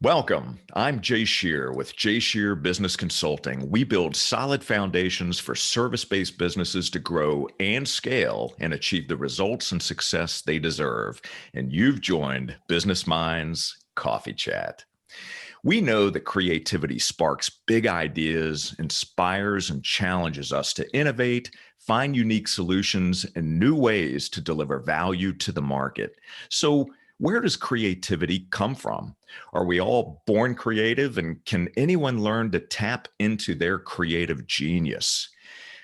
Welcome. I'm Jay Shear with Jay Shear Business Consulting. We build solid foundations for service-based businesses to grow and scale and achieve the results and success they deserve. And you've joined Business Minds Coffee Chat. We know that creativity sparks big ideas, inspires and challenges us to innovate, find unique solutions and new ways to deliver value to the market. So where does creativity come from? Are we all born creative, and can anyone learn to tap into their creative genius?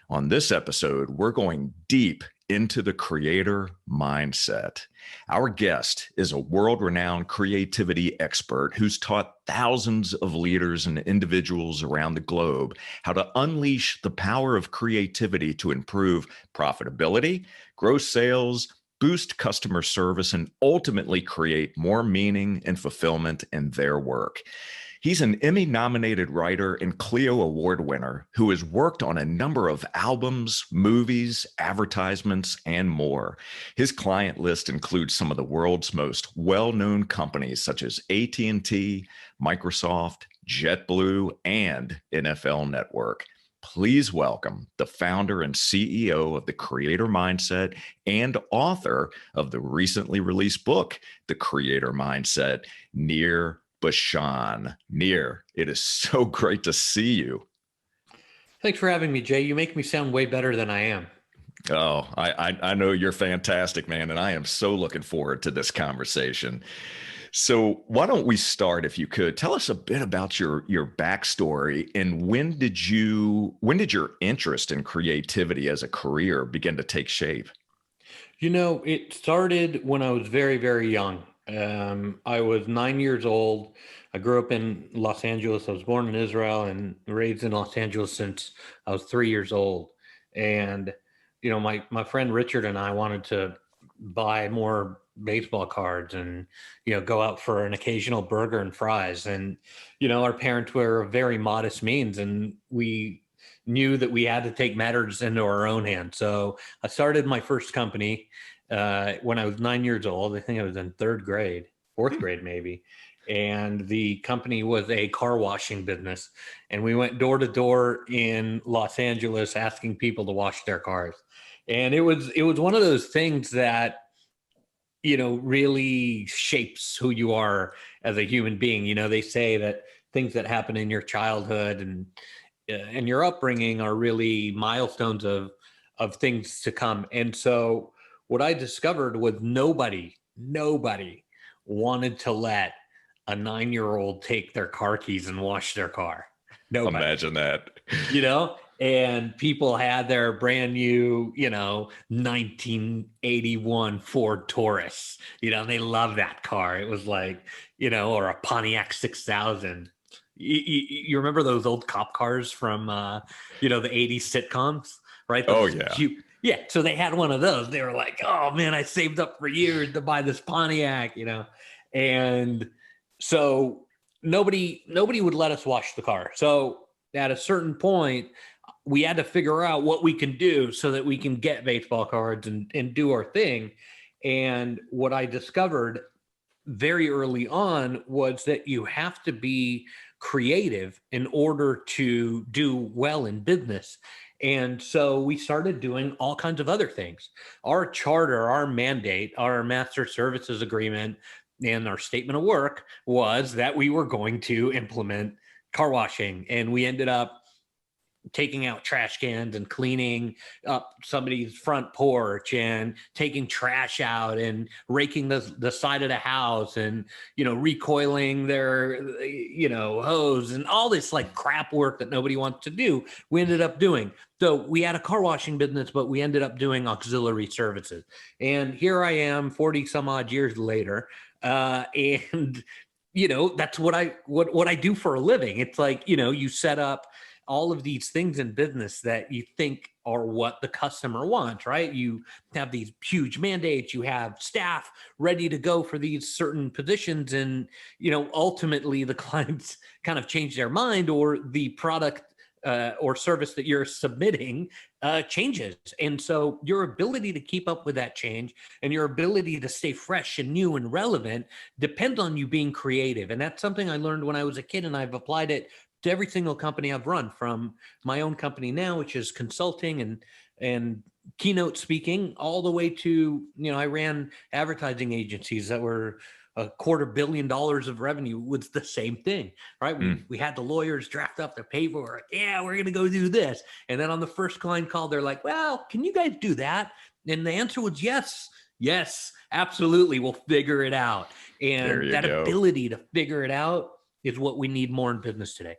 On this episode, we're going deep into the creator mindset. Our guest is a world-renowned creativity expert who's taught thousands of leaders and individuals around the globe how to unleash the power of creativity to improve profitability, grow sales, boost customer service, and ultimately create more meaning and fulfillment in their work. He's an Emmy-nominated writer and Clio Award winner who has worked on a number of albums, movies, advertisements, and more. His client list includes some of the world's most well-known companies such as AT&T, Microsoft, JetBlue, and NFL Network. Please welcome the founder and CEO of the Creator Mindset and author of the recently released book, The Creator Mindset, Nir Bashan. Nir, it is so great to see you. Thanks for having me, Jay. You make me sound way better than I am. Oh, I know you're fantastic, man, and I am so looking forward to this conversation. So why don't we start, if you could, tell us a bit about your backstory and when did your interest in creativity as a career begin to take shape? You know, it started when I was very, very young. I was 9 years old. I grew up in Los Angeles. I was born in Israel and raised in Los Angeles since I was 3 years old. And, you know, my friend Richard and I wanted to buy more baseball cards and, you know, go out for an occasional burger and fries. And, you know, our parents were of very modest means, and we knew that we had to take matters into our own hands. So I started my first company when I was 9 years old. I think I was in fourth grade maybe. And the company was a car washing business. And we went door to door in Los Angeles asking people to wash their cars. And it was one of those things that, you know, really shapes who you are as a human being. You know, they say that things that happen in your childhood and your upbringing are really milestones of things to come. And so what I discovered was nobody wanted to let a 9-year-old take their car keys and wash their car. Nobody. Imagine that. You know? And people had their brand new, you know, 1981 Ford Taurus. You know, they love that car. It was like, you know, or a Pontiac 6000. You remember those old cop cars from, you know, the 80s sitcoms, right? Those yeah. So they had one of those. They were like, oh, man, I saved up for years to buy this Pontiac, you know. And so nobody would let us wash the car. So at a certain point, we had to figure out what we can do so that we can get baseball cards and do our thing. And what I discovered very early on was that you have to be creative in order to do well in business. And so we started doing all kinds of other things. Our charter, our mandate, our master services agreement, and our statement of work was that we were going to implement car washing. And we ended up taking out trash cans and cleaning up somebody's front porch and taking trash out and raking the side of the house and, you know, recoiling their, you know, hose and all this like crap work that nobody wants to do. We ended up doing. So we had a car washing business, but we ended up doing auxiliary services. And here I am 40 some odd years later. And that's what I do for a living. It's like, you set up all of these things in business that you think are what the customer wants, right? You have these huge mandates, you have staff ready to go for these certain positions, and ultimately the clients kind of change their mind, or the product or service that you're submitting changes. And so your ability to keep up with that change and your ability to stay fresh and new and relevant depends on you being creative. And that's something I learned when I was a kid, and I've applied it to every single company I've run, from my own company now, which is consulting and keynote speaking, all the way to, I ran advertising agencies that were $250 million of revenue. Was the same thing, right? We had the lawyers draft up the paperwork. Yeah, we're going to go do this. And then on the first client call, they're like, well, can you guys do that? And the answer was yes, absolutely. We'll figure it out. And that ability to figure it out is what we need more in business today.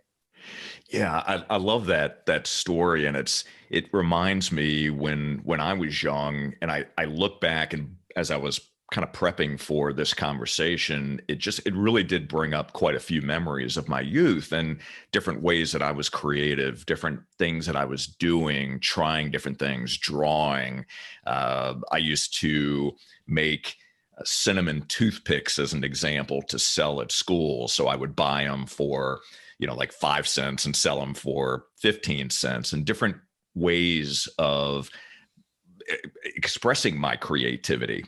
Yeah, I love that story, and it reminds me when I was young, and I look back, and as I was kind of prepping for this conversation, it really did bring up quite a few memories of my youth and different ways that I was creative, different things that I was doing, trying different things, drawing. I used to make cinnamon toothpicks as an example to sell at school. So I would buy them for, like 5 cents and sell them for 15 cents, and different ways of expressing my creativity.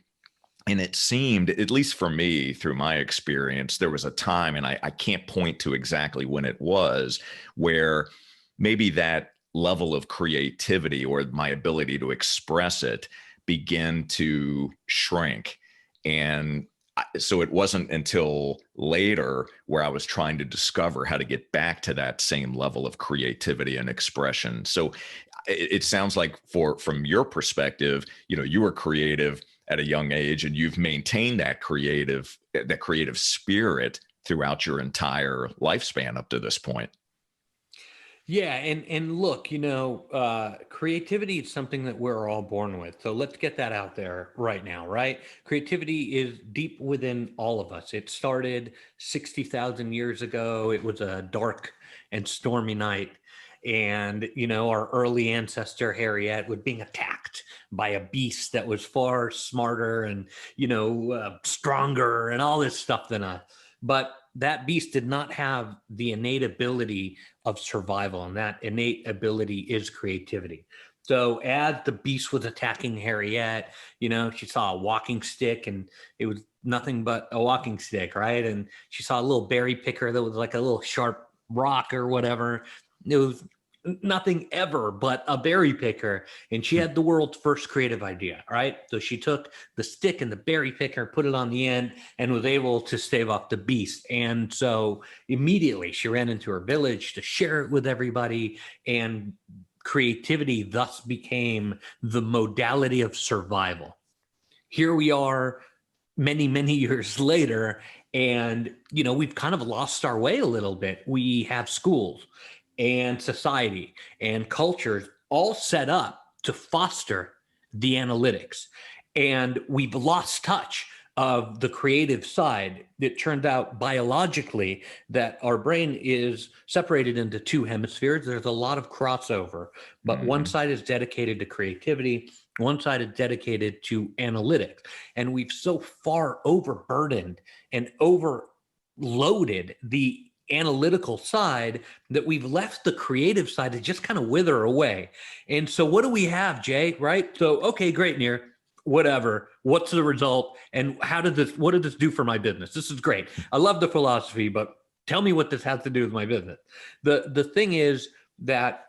And it seemed, at least for me, through my experience, there was a time, and I can't point to exactly when it was, where maybe that level of creativity or my ability to express it began to shrink. And so it wasn't until later where I was trying to discover how to get back to that same level of creativity and expression. So it sounds like from your perspective, you were creative at a young age, and you've maintained that creative spirit throughout your entire lifespan up to this point. Yeah, and look, creativity is something that we're all born with. So let's get that out there right now, right? Creativity is deep within all of us. It started 60,000 years ago. It was a dark and stormy night. And, our early ancestor, Harriet, was being attacked by a beast that was far smarter and, stronger and all this stuff than us. But that beast did not have the innate ability of survival, and that innate ability is creativity. So as the beast was attacking Harriet, she saw a walking stick, and it was nothing but a walking stick, right? And she saw a little berry picker that was like a little sharp rock or whatever. It was nothing ever but a berry picker, and she had the world's first creative idea, right? So she took the stick and the berry picker, put it on the end, and was able to stave off the beast. And so immediately she ran into her village to share it with everybody, and creativity thus became the modality of survival. Here we are many, many years later, and we've kind of lost our way a little bit. We have schools and society and cultures all set up to foster the analytics. And we've lost touch of the creative side. It turns out biologically that our brain is separated into two hemispheres. There's a lot of crossover, but one side is dedicated to creativity, one side is dedicated to analytics. And we've so far overburdened and overloaded the analytical side that we've left the creative side to just kind of wither away. And so what do we have, Jay? Right? So, okay, great, Nir. Whatever. What's the result? And what did this do for my business? This is great. I love the philosophy, but tell me what this has to do with my business. The thing is that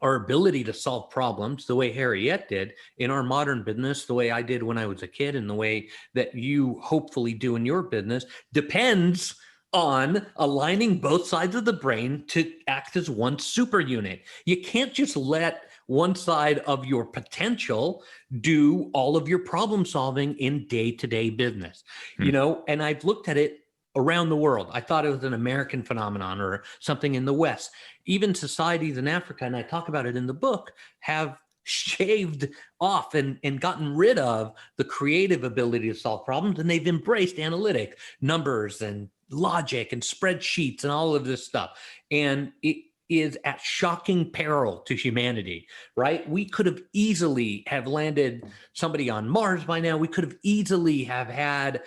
our ability to solve problems the way Harriet did in our modern business, the way I did when I was a kid, and the way that you hopefully do in your business depends on aligning both sides of the brain to act as one super unit. You can't just let one side of your potential do all of your problem solving in day-to-day business. And I've looked at it around the world. I thought it was an American phenomenon or something in the West. Even societies in Africa, and I talk about it in the book, have shaved off and gotten rid of the creative ability to solve problems, and they've embraced analytic numbers and logic and spreadsheets and all of this stuff. And it is at shocking peril to humanity, right? We could have easily have landed somebody on Mars by now. We could have easily have had,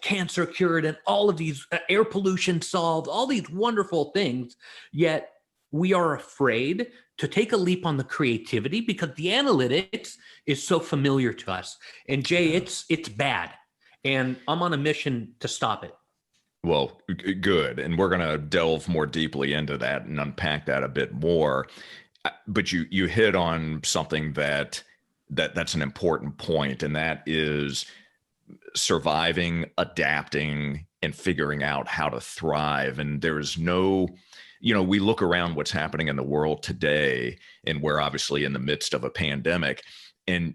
cancer cured and all of these air pollution solved, all these wonderful things. Yet we are afraid to take a leap on the creativity because the analytics is so familiar to us. And Jay, it's bad. And I'm on a mission to stop it. Well, good. And we're going to delve more deeply into that and unpack that a bit more. But you hit on something that's an important point, and that is surviving, adapting, and figuring out how to thrive. And there is no, we look around what's happening in the world today, and we're obviously in the midst of a pandemic. And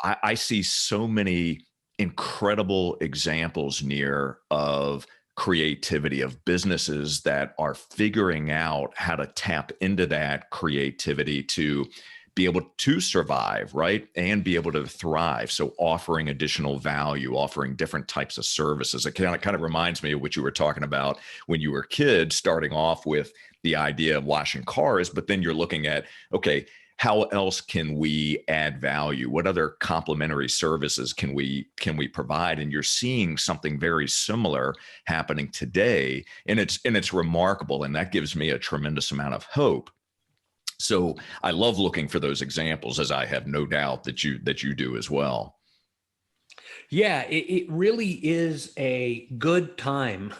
I see so many incredible examples, Nir, of creativity, of businesses that are figuring out how to tap into that creativity to be able to survive, right? And be able to thrive. So offering additional value, offering different types of services. It kind of reminds me of what you were talking about when you were kids, starting off with the idea of washing cars, but then you're looking at, okay, how else can we add value? What other complementary services can we provide? And you're seeing something very similar happening today, and it's remarkable, and that gives me a tremendous amount of hope. So I love looking for those examples, as I have no doubt that you do as well. Yeah, it really is a good time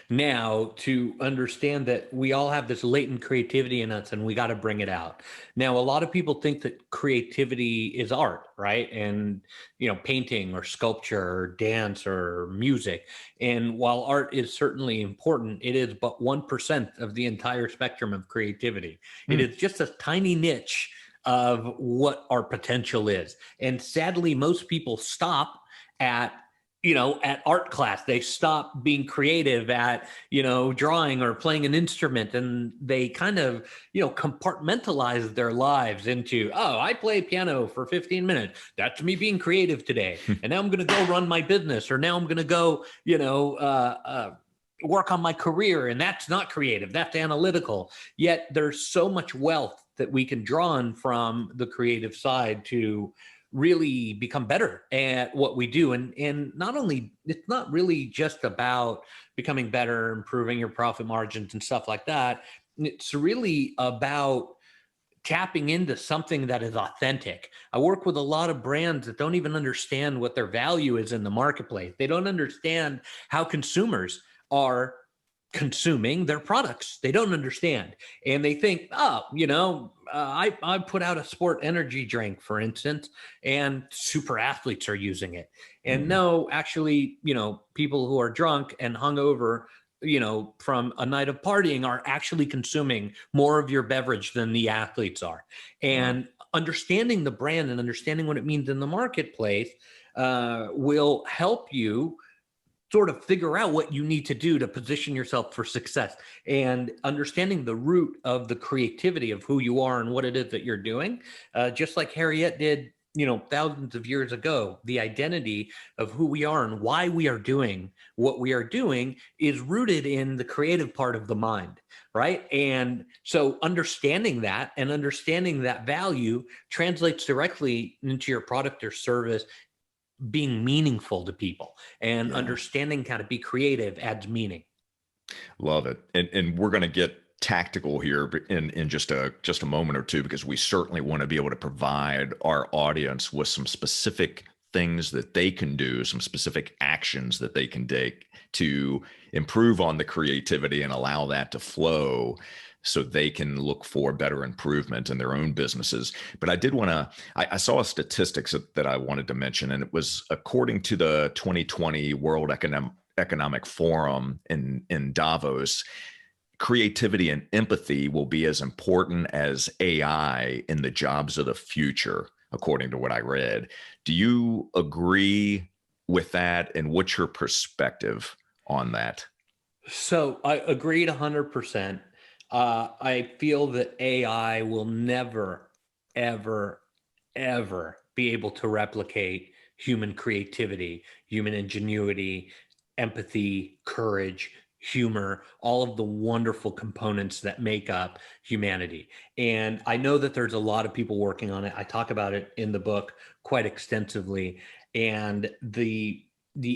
now to understand that we all have this latent creativity in us and we got to bring it out. Now, a lot of people think that creativity is art, right? And, painting or sculpture or dance or music. And while art is certainly important, it is but 1% of the entire spectrum of creativity. It Hmm. is just a tiny niche of what our potential is. And sadly, most people stop at at art class. They stop being creative at drawing or playing an instrument, and they kind of compartmentalize their lives into, oh, I play piano for 15 minutes, that's me being creative today, and now I'm going to go run my business, or now I'm going to go work on my career, and that's not creative, that's analytical. Yet there's so much wealth that we can draw on from the creative side to really become better at what we do. And not only, it's not really just about becoming better, improving your profit margins and stuff like that. It's really about tapping into something that is authentic. I work with a lot of brands that don't even understand what their value is in the marketplace. They don't understand how consumers are consuming their products. They don't understand. And they think, oh, I put out a sport energy drink, for instance, and super athletes are using it. And no, actually, people who are drunk and hungover, from a night of partying are actually consuming more of your beverage than the athletes are. Wow. And understanding the brand and understanding what it means in the marketplace will help you sort of figure out what you need to do to position yourself for success, and understanding the root of the creativity of who you are and what it is that you're doing. Just like Harriet did, thousands of years ago, the identity of who we are and why we are doing what we are doing is rooted in the creative part of the mind, right? And so understanding that and understanding that value translates directly into your product or service being meaningful to people, and Yeah. understanding how to be creative adds meaning. Love it. And we're going to get tactical here in just a moment or two, because we certainly want to be able to provide our audience with some specific things that they can do, some specific actions that they can take to improve on the creativity and allow that to flow, so they can look for better improvement in their own businesses. But I did want to, I saw a statistics that I wanted to mention, and it was according to the 2020 World Economic Forum in Davos. Creativity and empathy will be as important as AI in the jobs of the future, according to what I read. Do you agree with that? And what's your perspective on that? So I agreed 100%. I feel that AI will never, ever, ever be able to replicate human creativity, human ingenuity, empathy, courage, humor, all of the wonderful components that make up humanity. And I know that there's a lot of people working on it. I talk about it in the book quite extensively. And the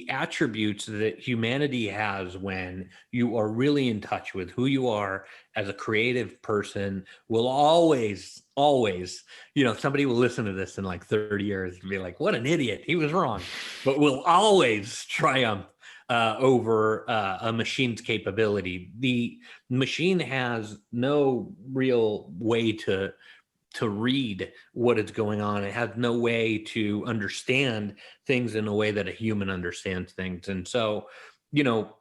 attributes that humanity has when you are really in touch with who you are as a creative person will always, somebody will listen to this in like 30 years and be like, what an idiot, he was wrong, but will always triumph over a machine's capability. The machine has no real way to read what is going on. It has no way to understand things in a way that a human understands things. And so,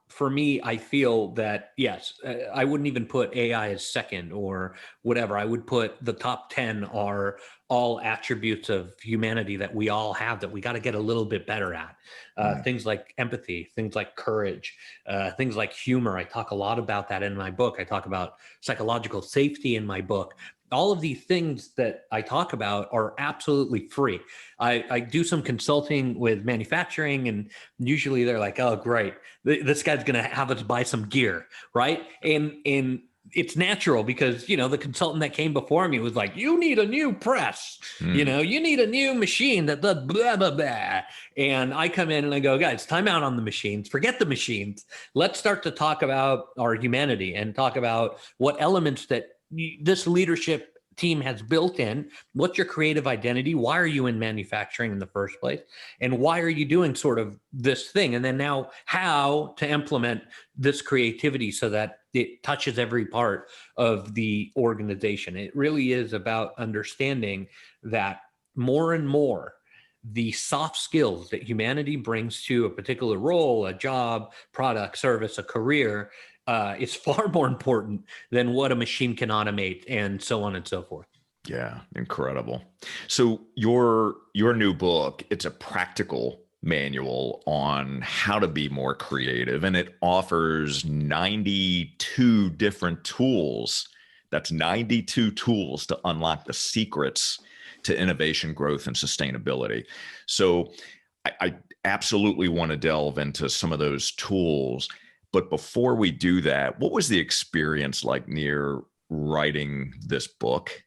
for me, I feel that, yes, I wouldn't even put AI as second or whatever. I would put the top 10 are all attributes of humanity that we all have that we got to get a little bit better at. Things like empathy, things like courage, things like humor. I talk a lot about that in my book. I talk about psychological safety in my book. All of these things that I talk about are absolutely free. I do some consulting with manufacturing, and usually they're like, oh, great, this guy's going to have us buy some gear, right? And it's natural because, the consultant that came before me was like, you need a new press, you need a new machine that does blah, blah, blah. And I come in and I go, guys, time out on the machines, forget the machines. Let's start to talk about our humanity and talk about what elements that this leadership team has built in. What's your creative identity? Why are you in manufacturing in the first place? And why are you doing sort of this thing? And then now how to implement this creativity so that it touches every part of the organization. It really is about understanding that more and more the soft skills that humanity brings to a particular role, a job, product, service, a career, is far more important than what a machine can automate, and so on and so forth. Yeah, incredible. So your new book, it's a practical manual on how to be more creative, and it offers 92 different tools. That's 92 tools to unlock the secrets to innovation, growth, and sustainability. So I absolutely want to delve into some of those tools. But before we do that, what was the experience like near writing this book?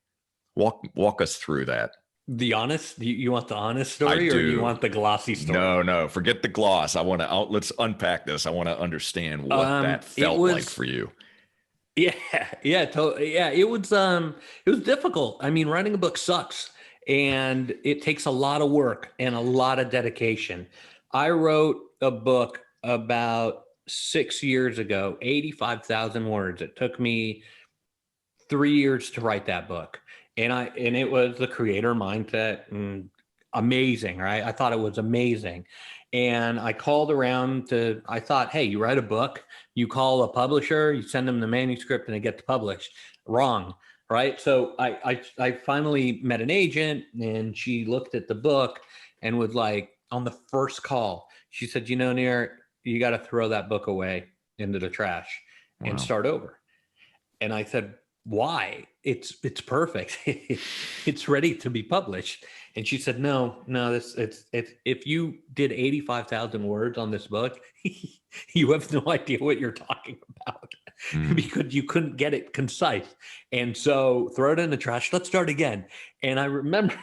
Walk us through that. The honest, you want the honest story, or do you want the glossy story? No, forget the gloss. Let's unpack this. I want to understand what that felt like for you. Yeah, totally. Yeah, it was difficult. I mean, writing a book sucks, and it takes a lot of work and a lot of dedication. I wrote a book about 6 years ago, 85,000 words. It took me 3 years to write that book. And it was the creator mindset, amazing, right? I thought it was amazing. And I called around I thought, hey, you write a book, you call a publisher, you send them the manuscript and it gets published. Wrong, right? So I finally met an agent, and she looked at the book and was like, on the first call, she said, Nir, you got to throw that book away into the trash and start over. And I said, why? It's perfect. It's ready to be published. And she said, no, it's if you did 85,000 words on this book, you have no idea what you're talking about because you couldn't get it concise. And so throw it in the trash. Let's start again. And I remember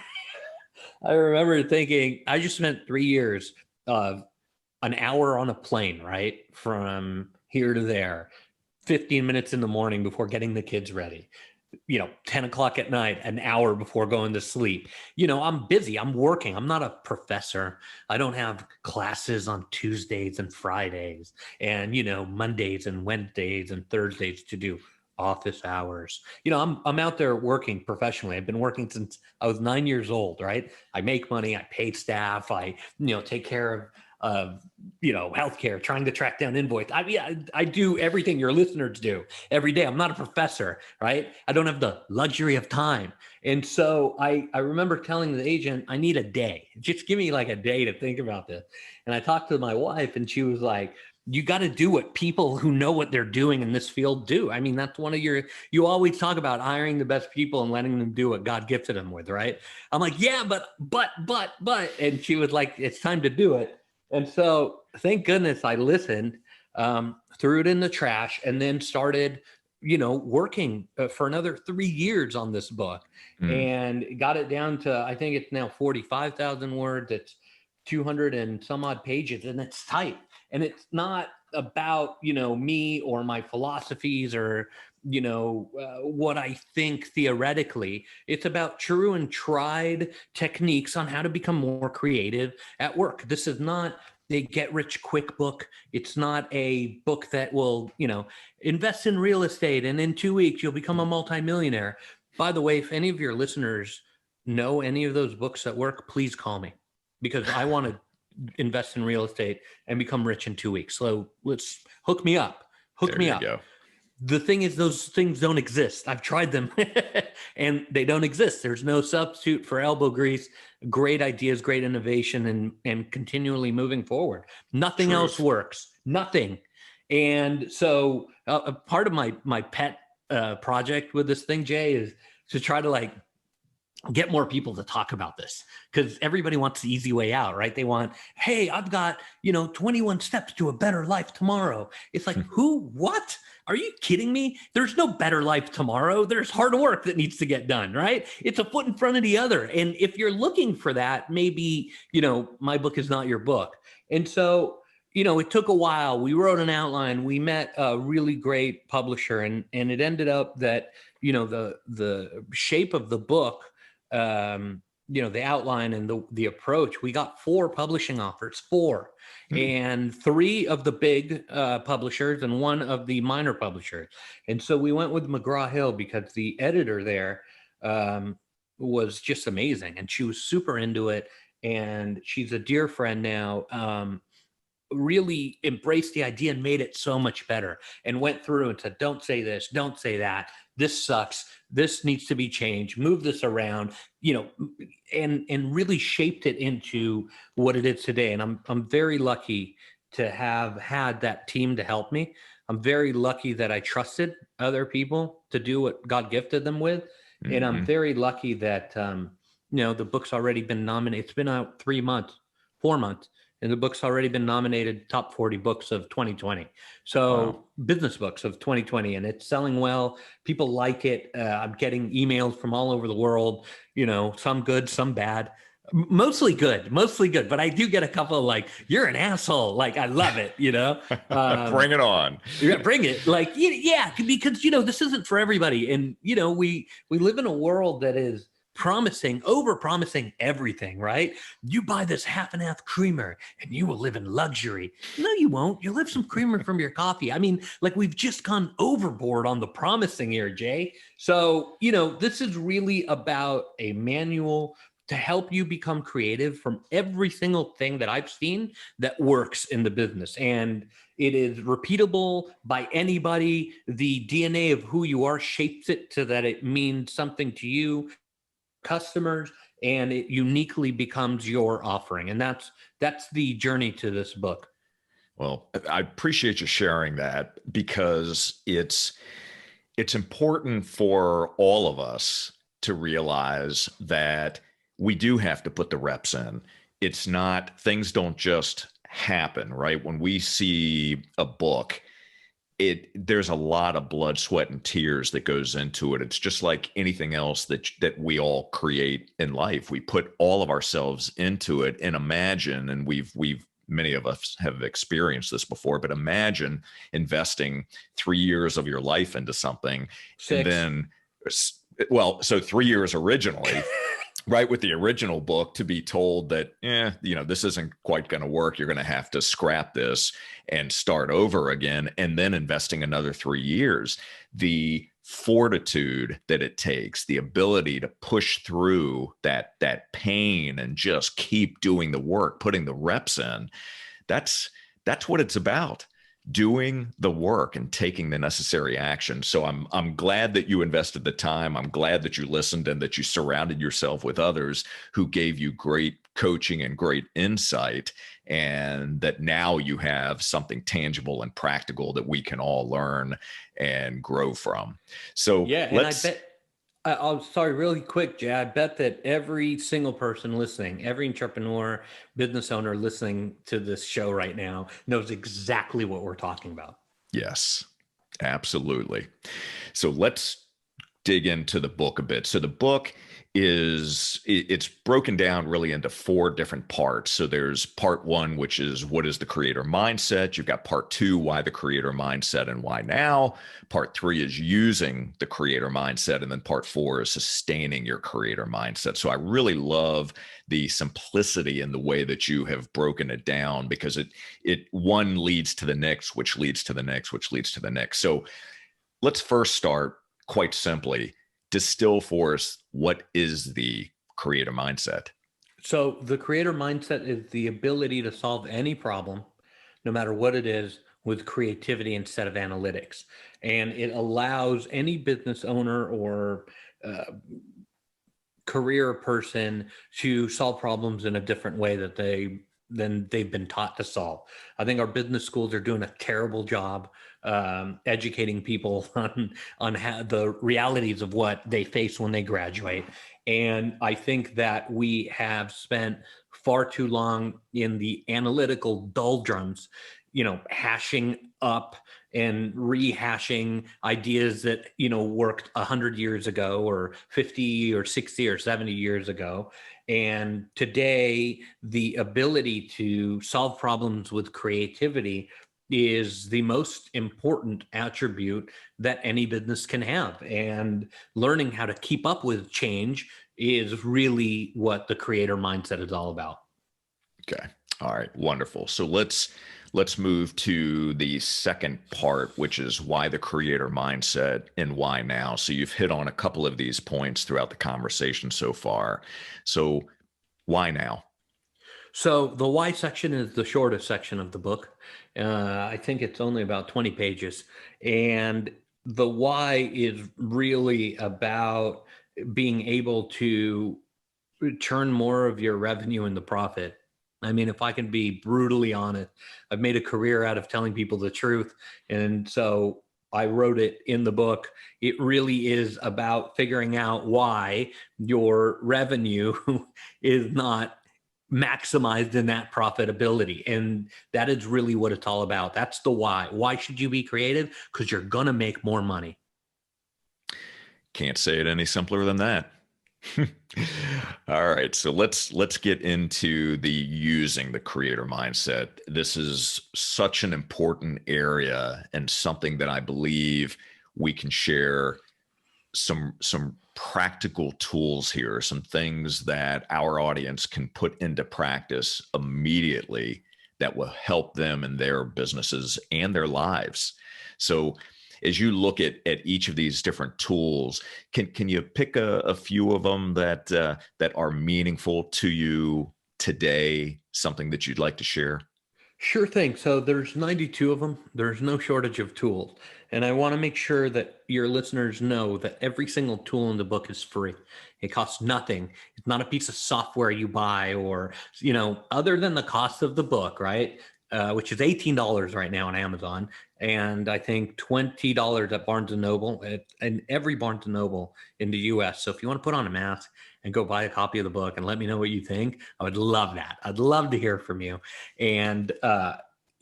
thinking, I just spent 3 years of an hour on a plane, right? From here to there, 15 minutes in the morning before getting the kids ready, 10 o'clock at night, an hour before going to sleep. I'm busy. I'm working. I'm not a professor. I don't have classes on Tuesdays and Fridays and, Mondays and Wednesdays and Thursdays to do office hours. I'm out there working professionally. I've been working since I was 9 years old, right? I make money. I pay staff. I, take care of healthcare, trying to track down invoice. I do everything your listeners do every day. I'm not a professor, right? I don't have the luxury of time. And so I remember telling the agent, I need a day. Just give me like a day to think about this. And I talked to my wife, and she was like, you got to do what people who know what they're doing in this field do. I mean, that's one of you always talk about hiring the best people and letting them do what God gifted them with, right? I'm like, yeah, but, and she was like, it's time to do it. And so thank goodness I listened, threw it in the trash, and then started, working for another 3 years on this book, Mm, and got it down to, I think it's now 45,000 words. It's 200 and some odd pages, and it's tight. And it's not about, me or my philosophies or, what I think theoretically. It's about true and tried techniques on how to become more creative at work. This is not a get rich quick book. It's not a book that will, invest in real estate and in 2 weeks you'll become a multimillionaire. By the way, if any of your listeners know any of those books at work, please call me, because I want to invest in real estate and become rich in 2 weeks. So let's hook me up. Hook there me you up. go. The thing is, those things don't exist. I've tried them and they don't exist. There's no substitute for elbow grease, great ideas, great innovation, and continually moving forward. Nothing else Truth. works. Nothing. And so a part of my pet project with this thing, Jay, is to try to like get more people to talk about this, because everybody wants the easy way out, right? They want, hey, I've got, 21 steps to a better life tomorrow. It's like, who, what? Are you kidding me? There's no better life tomorrow. There's hard work that needs to get done, right? It's a foot in front of the other. And if you're looking for that, maybe, my book is not your book. And so, it took a while. We wrote an outline. We met a really great publisher, and it ended up that, the shape of the book, the outline and the approach, we got 4 publishing offers, 4, and 3 of the big publishers and 1 of the minor publishers. And so we went with McGraw-Hill because the editor there was just amazing, and she was super into it, and she's a dear friend now. Really embraced the idea and made it so much better, and went through and said, don't say this, don't say that, this sucks, this needs to be changed, move this around, and really shaped it into what it is today. And I'm very lucky to have had that team to help me. I'm very lucky that I trusted other people to do what God gifted them with. And I'm Hmm. very lucky that the book's already been nominated. It's been out 4 months, and the book's already been nominated top 40 books of 2020. Wow. So business books of 2020, and it's selling well. People like it. I'm getting emails from all over the world, some good, some bad, mostly good, but I do get a couple of like, you're an asshole. Like, I love it, Bring it on. yeah, bring it. Like, yeah, because, this isn't for everybody. And, we live in a world that is over promising everything, right? You buy this half and half creamer and you will live in luxury. No, you won't. You'll have some creamer from your coffee. I mean, like, we've just gone overboard on the promising here, Jay. So, this is really about a manual to help you become creative from every single thing that I've seen that works in the business. And it is repeatable by anybody. The DNA of who you are shapes it so that it means something to you, customers, and it uniquely becomes your offering. And that's the journey to this book. Well, I appreciate you sharing that, because it's important for all of us to realize that we do have to put the reps in. It's not, things don't just happen, right? When we see a book, there's a lot of blood, sweat, and tears that goes into it. It's just like anything else that we all create in life. We put all of ourselves into it, and imagine, and we've many of us have experienced this before, but imagine investing 3 years of your life into something. 6. And then, well, so 3 years originally, right, with the original book, to be told that, this isn't quite going to work. You're going to have to scrap this and start over again, and then investing another 3 years. The fortitude that it takes, the ability to push through that pain and just keep doing the work, putting the reps in. That's what it's about. Doing the work and taking the necessary action. So I'm glad that you invested the time. I'm glad that you listened and that you surrounded yourself with others who gave you great coaching and great insight, and that now you have something tangible and practical that we can all learn and grow from. So Yeah, and I'm sorry, really quick, Jay. I bet that every single person listening, every entrepreneur, business owner listening to this show right now knows exactly what we're talking about. Yes, absolutely. So let's dig into the book a bit. So the book it's broken down really into four different parts. So there's part one, which is what is the creator mindset? You've got part two, why the creator mindset and why now. Part three is using the creator mindset. And then part four is sustaining your creator mindset. So I really love the simplicity in the way that you have broken it down, because it one leads to the next, which leads to the next, which leads to the next. So let's first start quite simply. Distill for us, what is the creator mindset? So the creator mindset is the ability to solve any problem, no matter what it is, with creativity instead of analytics. And it allows any business owner or uh, career person to solve problems in a different way than they've been taught to solve. I think our business schools are doing a terrible job educating people on how, the realities of what they face when they graduate. And I think that we have spent far too long in the analytical doldrums, hashing up and rehashing ideas that worked 100 years ago or 50 or 60 or 70 years ago. And today the ability to solve problems with creativity is the most important attribute that any business can have. And learning how to keep up with change is really what the creator mindset is all about. Okay. All right. Wonderful. So let's move to the second part, which is why the creator mindset and why now. So you've hit on a couple of these points throughout the conversation so far. So why now? So the why section is the shortest section of the book. I think it's only about 20 pages. And the why is really about being able to turn more of your revenue into profit. I mean, if I can be brutally honest, I've made a career out of telling people the truth. And so I wrote it in the book. It really is about figuring out why your revenue is not maximized in that profitability. And that is really what it's all about. That's the why. Why should you be creative? Because you're going to make more money. Can't say it any simpler than that. All right, so let's get into the using the creator mindset. This is such an important area and something that I believe we can share some practical tools here, some things that our audience can put into practice immediately that will help them in their businesses and their lives. So as you look at each of these different tools, can you pick a few of them that are meaningful to you today, something that you'd like to share? Sure thing. So there's 92 of them. There's no shortage of tools. And I want to make sure that your listeners know that every single tool in the book is free. It costs nothing. It's not a piece of software you buy or, other than the cost of the book, right? Which is $18 right now on Amazon. And I think $20 at Barnes and Noble, and every Barnes and Noble in the US. So if you want to put on a mask and go buy a copy of the book and let me know what you think, I would love that. I'd love to hear from you. And so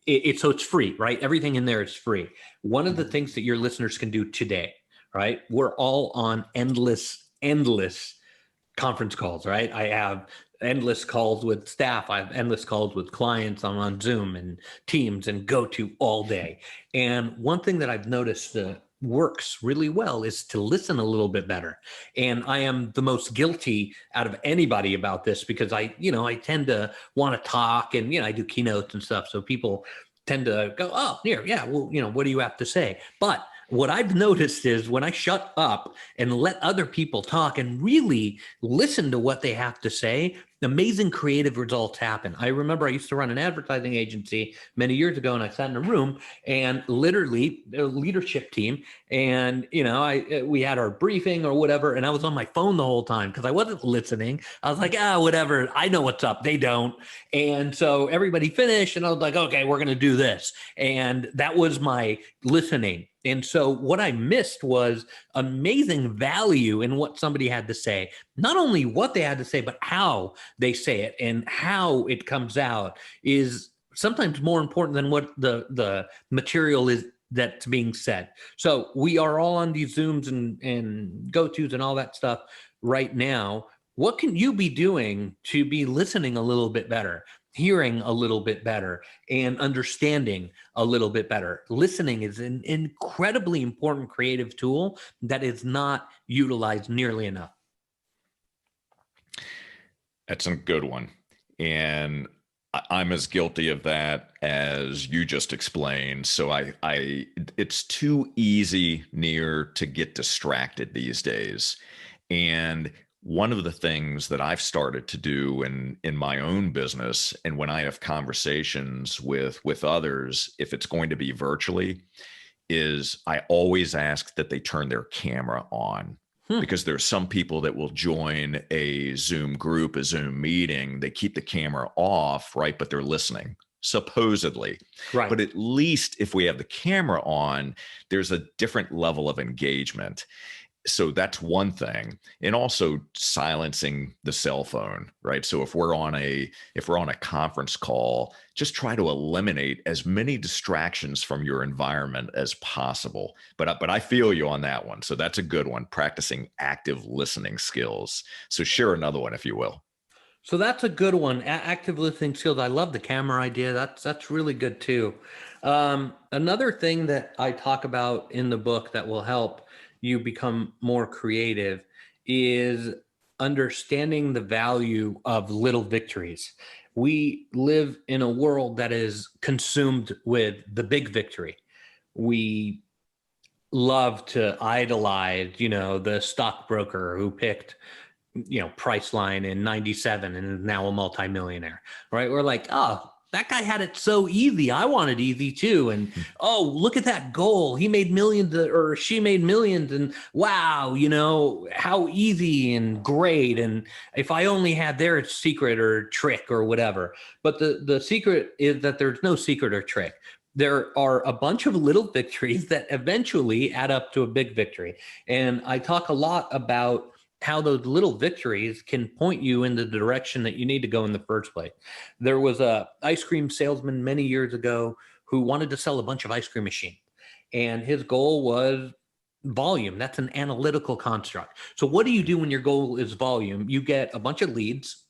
it's free, right? Everything in there is free. One of the things that your listeners can do today, right? We're all on endless conference calls, right? I have endless calls with staff. I have endless calls with clients. I'm on Zoom and Teams and GoTo all day. And one thing that I've noticed works really well is to listen a little bit better. And I am the most guilty out of anybody about this because I tend to want to talk and, I do keynotes and stuff. So people tend to go, oh, Nir, yeah, well, what do you have to say? But what I've noticed is when I shut up and let other people talk and really listen to what they have to say, amazing creative results happen. I remember I used to run an advertising agency many years ago, and I sat in a room and literally a leadership team, and we had our briefing or whatever, and I was on my phone the whole time because I wasn't listening. I was like, whatever, I know what's up, they don't. And so everybody finished, and I was like, okay, we're gonna do this. And that was my listening. And so what I missed was amazing value in what somebody had to say. Not only what they had to say, but how they say it and how it comes out is sometimes more important than what the material is that's being said. So we are all on these Zooms and go-tos and all that stuff right now. What can you be doing to be listening a little bit better, hearing a little bit better, and understanding a little bit better? Listening is an incredibly important creative tool that is not utilized nearly enough. That's a good one. And I'm as guilty of that as you just explained. So it's too easy, Nir, to get distracted these days. And one of the things that I've started to do in my own business, and when I have conversations with others, if it's going to be virtually, is I always ask that they turn their camera on. Because there's some people that will join a Zoom group, a Zoom meeting, they keep the camera off, right? But they're listening, supposedly. Right. But at least if we have the camera on, there's a different level of engagement. So that's one thing. And also silencing the cell phone, right? So if we're on a conference call, just try to eliminate as many distractions from your environment as possible. But I feel you on that one. So that's a good one, practicing active listening skills. So share another one, if you will. So that's a good one. Active listening skills. I love the camera idea. That's really good too. Another thing that I talk about in the book that will help you become more creative is understanding the value of little victories. We live in a world that is consumed with the big victory. We love to idolize, the stockbroker who picked, Priceline in 97 and is now a multimillionaire, right? We're like, oh, that guy had it so easy. I wanted easy too. And oh, look at that goal. He made millions, or she made millions. And wow, how easy and great. And if I only had their secret or trick or whatever. But the secret is that there's no secret or trick. There are a bunch of little victories that eventually add up to a big victory. And I talk a lot about how those little victories can point you in the direction that you need to go in the first place. There was a ice cream salesman many years ago who wanted to sell a bunch of ice cream machines. And his goal was volume. That's an analytical construct. So what do you do when your goal is volume? You get a bunch of leads.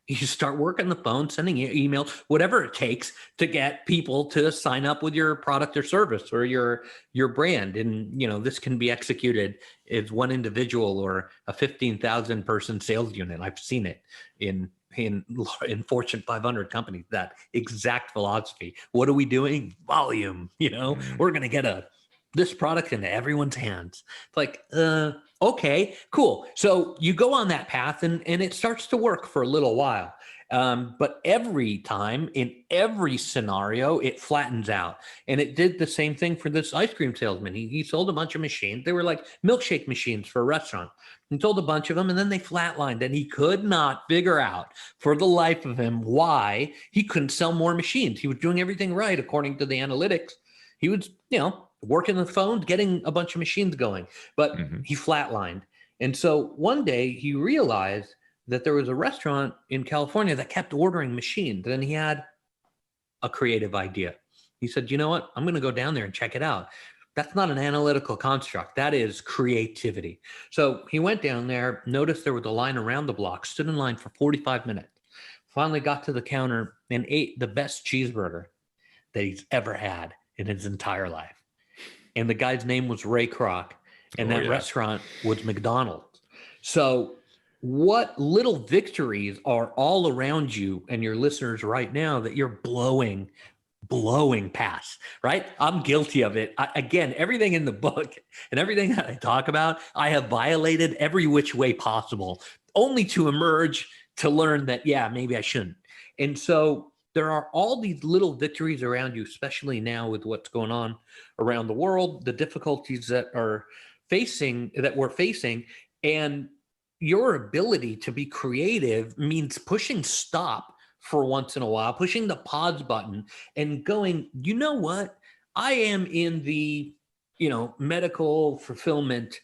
You start working the phone, sending emails, whatever it takes to get people to sign up with your product or service or your brand. And, this can be executed as one individual or a 15,000 person sales unit. I've seen it in Fortune 500 companies, that exact philosophy. What are we doing? Volume, we're going to get this product into everyone's hands. It's like, okay, cool. So you go on that path and it starts to work for a little while. But every time in every scenario, it flattens out. And it did the same thing for this ice cream salesman. He sold a bunch of machines. They were like milkshake machines for a restaurant. He sold a bunch of them and then they flatlined, and he could not figure out for the life of him why he couldn't sell more machines. He was doing everything right according to the analytics. He was, working the phone, getting a bunch of machines going, but he flatlined. And so one day he realized that there was a restaurant in California that kept ordering machines, and he had a creative idea. He said, you know what? I'm going to go down there and check it out. That's not an analytical construct. That is creativity. So he went down there, noticed there was a line around the block, stood in line for 45 minutes, finally got to the counter and ate the best cheeseburger that he's ever had in his entire life. And the guy's name was Ray Kroc, and that restaurant was McDonald's. So what little victories are all around you and your listeners right now that you're blowing past, right? I'm guilty of it. Again, everything in the book and everything that I talk about, I have violated every which way possible, only to emerge to learn that, yeah, maybe I shouldn't. And so there are all these little victories around you, especially now with what's going on around the world, the difficulties that we're facing, and your ability to be creative means pushing stop for once in a while, pushing the pause button and going, you know what? I am in the medical fulfillment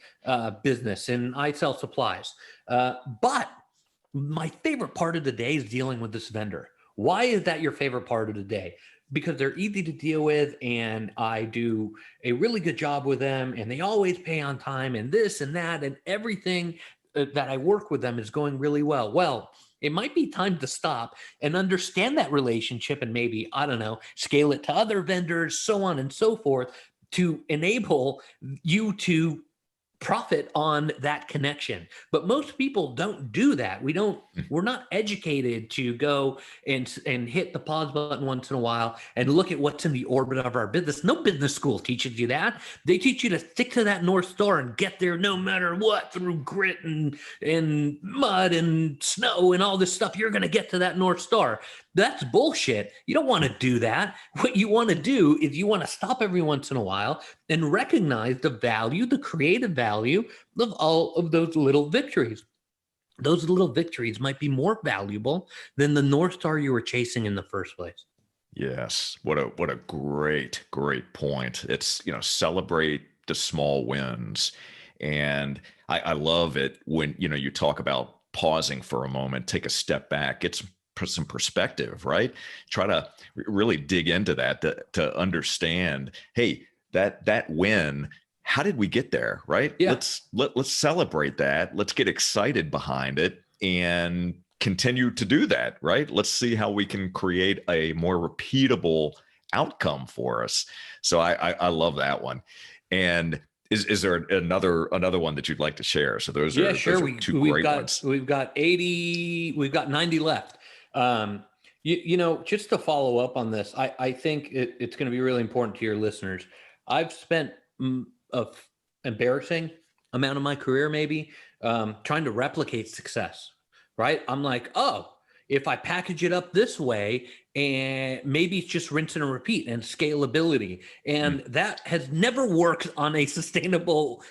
business, and I sell supplies. But my favorite part of the day is dealing with this vendor. Why is that your favorite part of the day? Because they're easy to deal with, and I do a really good job with them, and they always pay on time, and this and that, and everything that I work with them is going really well. Well, it might be time to stop and understand that relationship and maybe, I don't know, scale it to other vendors, so on and so forth, to enable you to profit on that connection. But most people don't do that. We're not educated to go and hit the pause button once in a while and look at what's in the orbit of our business. No business school teaches you that. They teach you to stick to that North Star and get there no matter what, through grit and mud and snow and all this stuff. You're going to get to that North Star. That's bullshit. You don't want to do that. What you want to do is you want to stop every once in a while and recognize the value, the creative value of all of those little victories. Those little victories might be more valuable than the North Star you were chasing in the first place. Yes. What a great, great point. It's, celebrate the small wins. And I love it when, you talk about pausing for a moment, take a step back, get some perspective, right? Try to really dig into that to understand, hey, that win, how did we get there, right? Yeah. Let's celebrate that. Let's get excited behind it and continue to do that, right? Let's see how we can create a more repeatable outcome for us. So I love that one. And is there another one that you'd like to share? So those are two great ones. We've got 80, we've got 90 left. Just to follow up on this, I think it's going to be really important to your listeners. I've spent a embarrassing amount of my career, maybe, trying to replicate success, right? I'm like, oh, if I package it up this way, and maybe it's just rinse and repeat and scalability. And that has never worked on a sustainable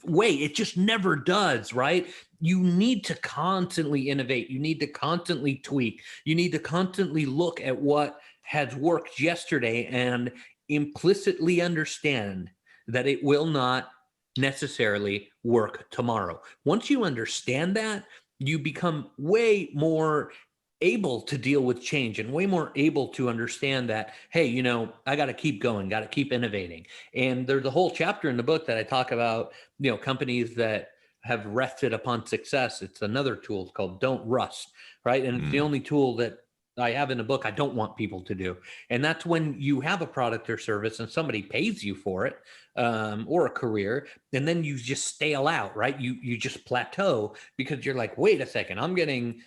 way. It just never does, right? You need to constantly innovate. You need to constantly tweak. You need to constantly look at what has worked yesterday and implicitly understand that it will not necessarily work tomorrow. Once you understand that, you become way more able to deal with change and way more able to understand that, hey, I got to keep going, got to keep innovating. And there's a whole chapter in the book that I talk about, companies that have rested upon success. It's another tool called Don't Rust, right? And it's the only tool that I have in the book I don't want people to do. And that's when you have a product or service and somebody pays you for it, or a career, and then you just stale out, right? You just plateau because you're like, wait a second, I'm getting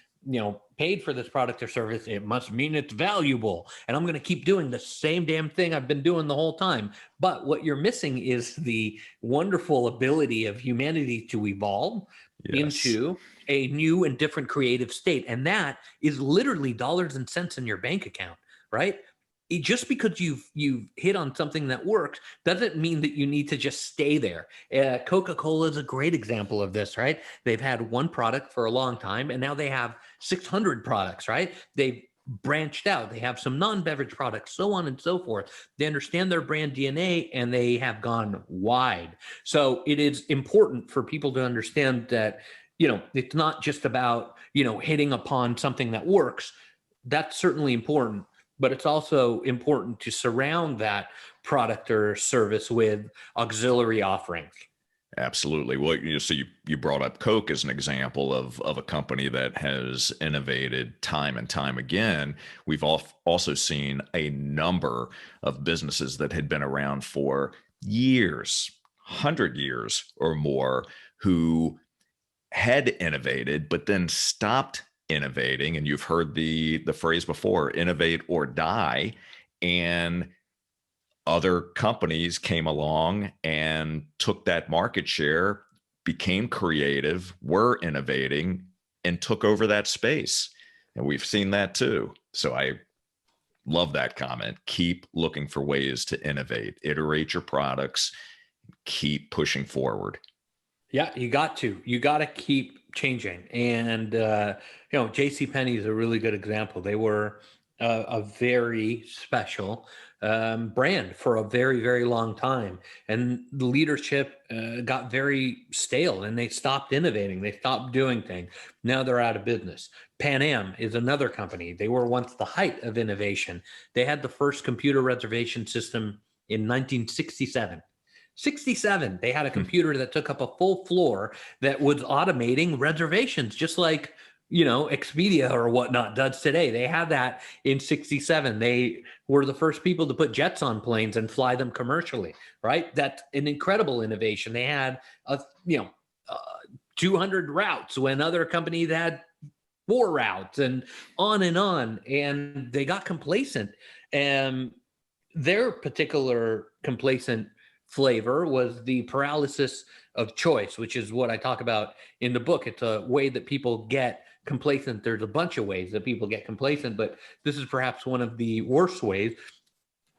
paid for this product or service. It must mean it's valuable. And I'm going to keep doing the same damn thing I've been doing the whole time. But what you're missing is the wonderful ability of humanity to evolve into a new and different creative state. And that is literally dollars and cents in your bank account, right? Just because you've hit on something that works doesn't mean that you need to just stay there. Coca-Cola is a great example of this, right? They've had one product for a long time, and now they have 600 products, right? They've branched out. They have some non-beverage products, so on and so forth. They understand their brand DNA, and they have gone wide. So it is important for people to understand that, it's not just about, hitting upon something that works. That's certainly important. But it's also important to surround that product or service with auxiliary offerings. Absolutely. Well, so you brought up Coke as an example of a company that has innovated time and time again. We've also seen a number of businesses that had been around for years, 100 years or more, who had innovated, but then stopped innovating. And you've heard the phrase before, innovate or die. And other companies came along and took that market share, became creative, were innovating, and took over that space. And we've seen that too. So I love that comment. Keep looking for ways to innovate, iterate your products, keep pushing forward. Yeah, you got to. You got to keep changing. And, J.C. Penney is a really good example. They were a very special brand for a very, very long time. And the leadership got very stale and they stopped innovating. They stopped doing things. Now they're out of business. Pan Am is another company. They were once the height of innovation. They had the first computer reservation system in 1967. 67, they had a computer that took up a full floor that was automating reservations, just like, Expedia or whatnot does today. They had that in 67. They were the first people to put jets on planes and fly them commercially, right? That's an incredible innovation. They had, 200 routes when other companies had 4 routes and on, and they got complacent. And their particular complacent flavor was the paralysis of choice, which is what I talk about in the book. It's a way that people get complacent. There's a bunch of ways that people get complacent, but this is perhaps one of the worst ways.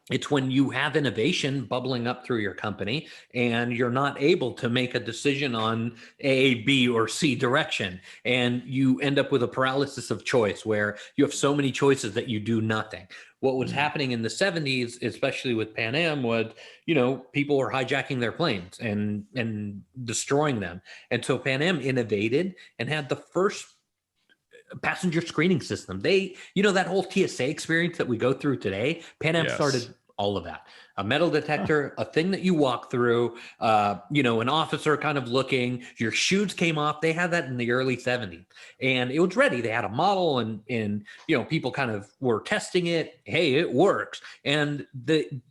It's when you have innovation bubbling up through your company and you're not able to make a decision on A, B, or C direction. And you end up with a paralysis of choice where you have so many choices that you do nothing. What was happening in the 70s, especially with Pan Am, was, people were hijacking their planes and destroying them. And so Pan Am innovated and had the first passenger screening system. That whole TSA experience that we go through today, Pan Am started all of that. A metal detector, a thing that you walk through, an officer kind of looking, your shoes came off. They had that in the early 70s and it was ready. They had a model and people kind of were testing it. Hey, it works. And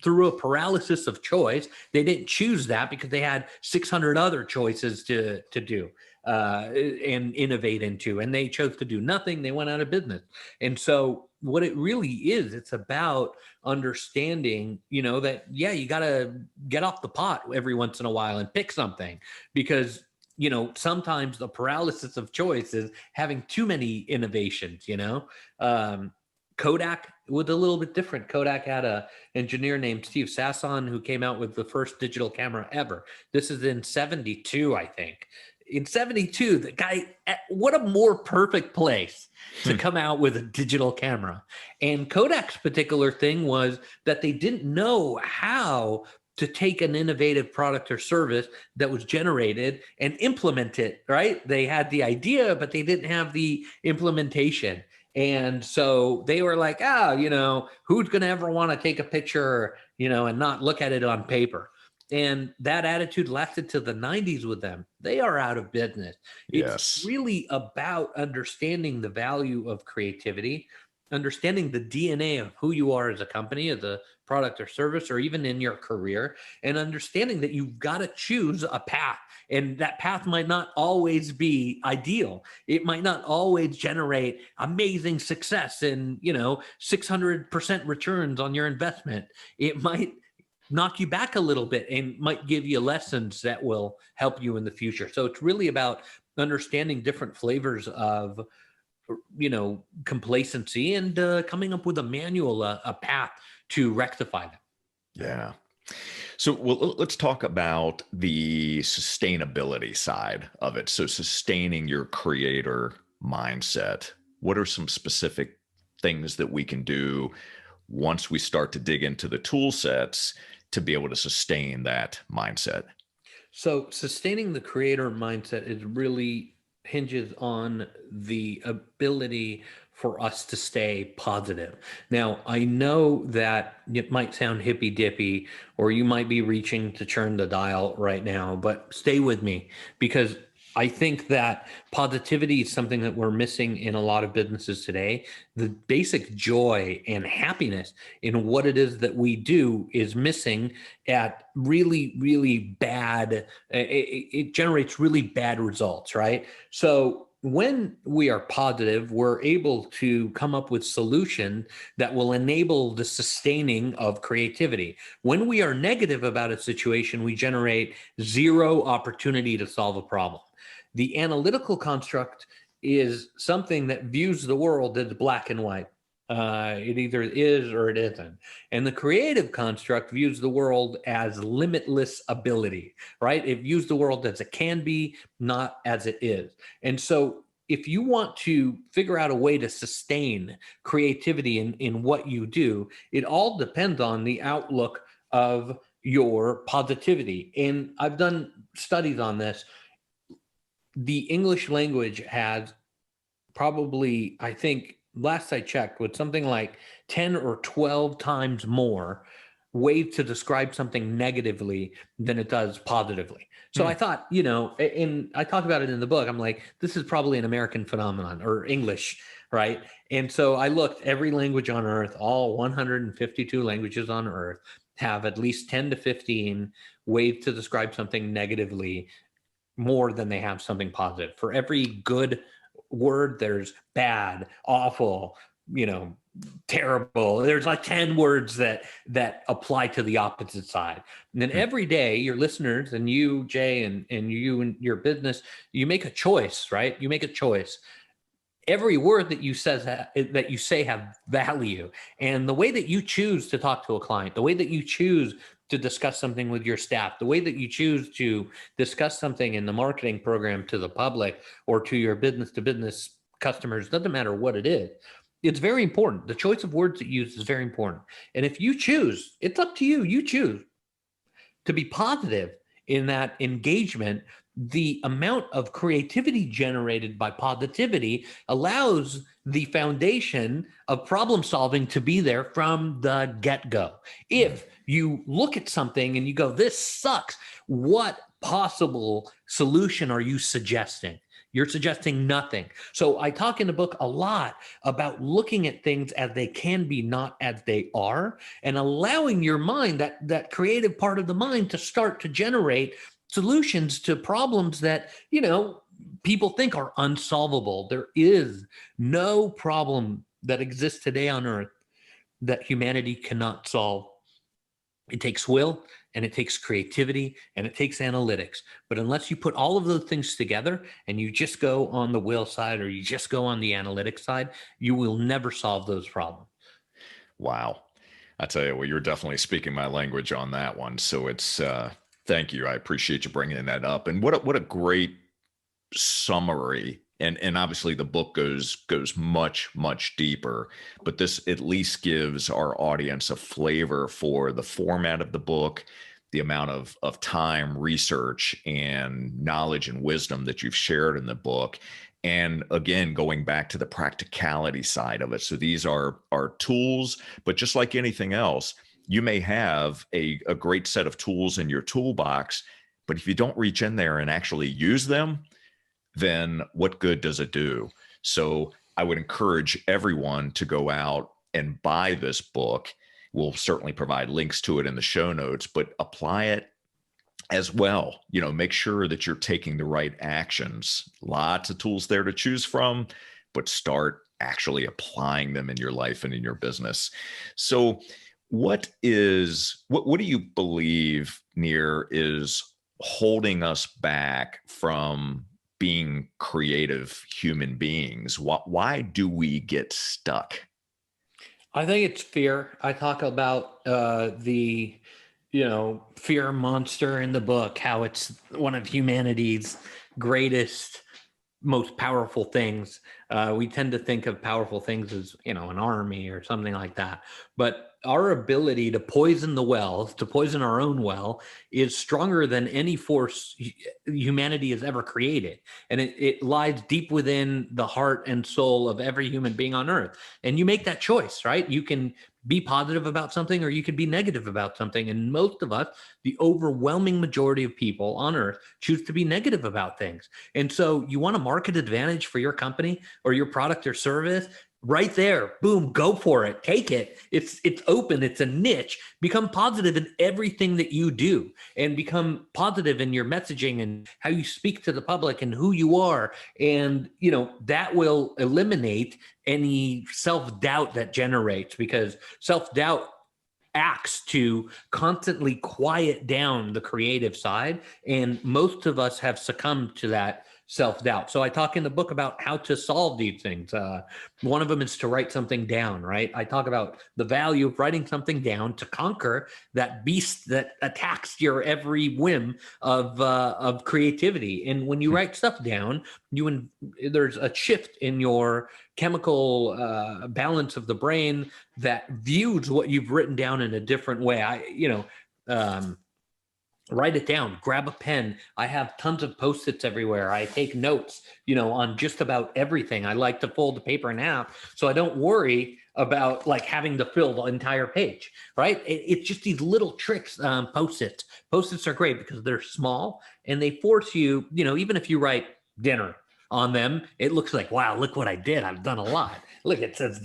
through a paralysis of choice, they didn't choose that because they had 600 other choices to do. And innovate into, and they chose to do nothing. They went out of business. And so what it really is, it's about understanding, that, you got to get off the pot every once in a while and pick something because, sometimes the paralysis of choice is having too many innovations, Kodak was a little bit different. Kodak had an engineer named Steve Sasson who came out with the first digital camera ever. This is in 72, I think. In 72, the guy, what a more perfect place to come out with a digital camera. And Kodak's particular thing was that they didn't know how to take an innovative product or service that was generated and implement it, right? They had the idea, but they didn't have the implementation. And so they were like, who's going to ever want to take a picture, and not look at it on paper? And that attitude lasted to the 90s with them. They are out of business. It's really about understanding the value of creativity, understanding the DNA of who you are as a company, as a product or service, or even in your career, and understanding that you've got to choose a path. And that path might not always be ideal. It might not always generate amazing success and, 600% returns on your investment. It might knock you back a little bit and might give you lessons that will help you in the future. So it's really about understanding different flavors of, complacency and coming up with a manual, a path to rectify them. Yeah. So let's talk about the sustainability side of it. So sustaining your creator mindset. What are some specific things that we can do once we start to dig into the tool sets to be able to sustain that mindset? So sustaining the creator mindset is really hinges on the ability for us to stay positive. Now, I know that it might sound hippy dippy, or you might be reaching to turn the dial right now, but stay with me because I think that positivity is something that we're missing in a lot of businesses today. The basic joy and happiness in what it is that we do is missing at really, really bad. It generates really bad results, right? So when we are positive, we're able to come up with solutions that will enable the sustaining of creativity. When we are negative about a situation, we generate zero opportunity to solve a problem. The analytical construct is something that views the world as black and white. It either is or it isn't. And the creative construct views the world as limitless ability, right? It views the world as it can be, not as it is. And so if you want to figure out a way to sustain creativity in what you do, it all depends on the outlook of your positivity. And I've done studies on this. The English language has probably, I think, last I checked, with something like 10 or 12 times more ways to describe something negatively than it does positively. So I thought, and I talk about it in the book. I'm like, this is probably an American phenomenon or English, right? And so I looked, every language on earth, all 152 languages on earth have at least 10 to 15 ways to describe something negatively more than they have something positive. For every good word, there's bad, awful, terrible. There's like 10 words that apply to the opposite side. And then every day, your listeners and you, Jay, and you and your business, you make a choice, right? You make a choice. Every word that you say have value. And the way that you choose to talk to a client, the way that you choose to discuss something with your staff, the way that you choose to discuss something in the marketing program to the public or to your business to business customers, doesn't matter what it is. It's very important. The choice of words that you use is very important. And if you choose, it's up to you. You choose to be positive in that engagement. The amount of creativity generated by positivity allows the foundation of problem solving to be there from the get-go. If you look at something and you go, this sucks, what possible solution are you suggesting? You're suggesting nothing. So I talk in the book a lot about looking at things as they can be, not as they are, and allowing your mind, that creative part of the mind, to start to generate solutions to problems that, people think are unsolvable. There is no problem that exists today on Earth that humanity cannot solve. It takes will, and it takes creativity, and it takes analytics. But unless you put all of those things together and you just go on the will side or you just go on the analytics side, you will never solve those problems. Wow. I tell you, well, you're definitely speaking my language on that one. So thank you. I appreciate you bringing that up. And what a great summary. And obviously the book goes much, much deeper, but this at least gives our audience a flavor for the format of the book, the amount of time, research, and knowledge and wisdom that you've shared in the book. And again, going back to the practicality side of it. So these are tools, but just like anything else, you may have a great set of tools in your toolbox, but if you don't reach in there and actually use them, then what good does it do? So I would encourage everyone to go out and buy this book. We'll certainly provide links to it in the show notes, but apply it as well. Make sure that you're taking the right actions. Lots of tools there to choose from, but start actually applying them in your life and in your business. So what do you believe, Nir, is holding us back from being creative human beings? Why do we get stuck? I think it's fear. I talk about the fear monster in the book, how it's one of humanity's greatest, most powerful things. We tend to think of powerful things as, an army or something like that. But our ability to poison the well, to poison our own well, is stronger than any force humanity has ever created. And it lies deep within the heart and soul of every human being on earth. And you make that choice, right? You can be positive about something or you could be negative about something. And most of us, the overwhelming majority of people on earth, choose to be negative about things. And so you want a market advantage for your company or your product or service? Right there, boom, go for it. Take it. It's open. It's a niche. Become positive in everything that you do, and become positive in your messaging and how you speak to the public and who you are. And, that will eliminate any self-doubt that generates, because self-doubt acts to constantly quiet down the creative side. And most of us have succumbed to that self-doubt. So I talk in the book about how to solve these things. One of them is to write something down, right? I talk about the value of writing something down to conquer that beast that attacks your every whim of creativity. And when you write stuff down, there's a shift in your chemical balance of the brain that views what you've written down in a different way. Write it down, grab a pen. I have tons of Post-its everywhere. I take notes, on just about everything. I like to fold the paper in half so I don't worry about like having to fill the entire page, right? It's just these little tricks. Post-its are great because they're small and they force you, even if you write dinner on them, it looks like, wow, look what I did. I've done a lot. Look, it says,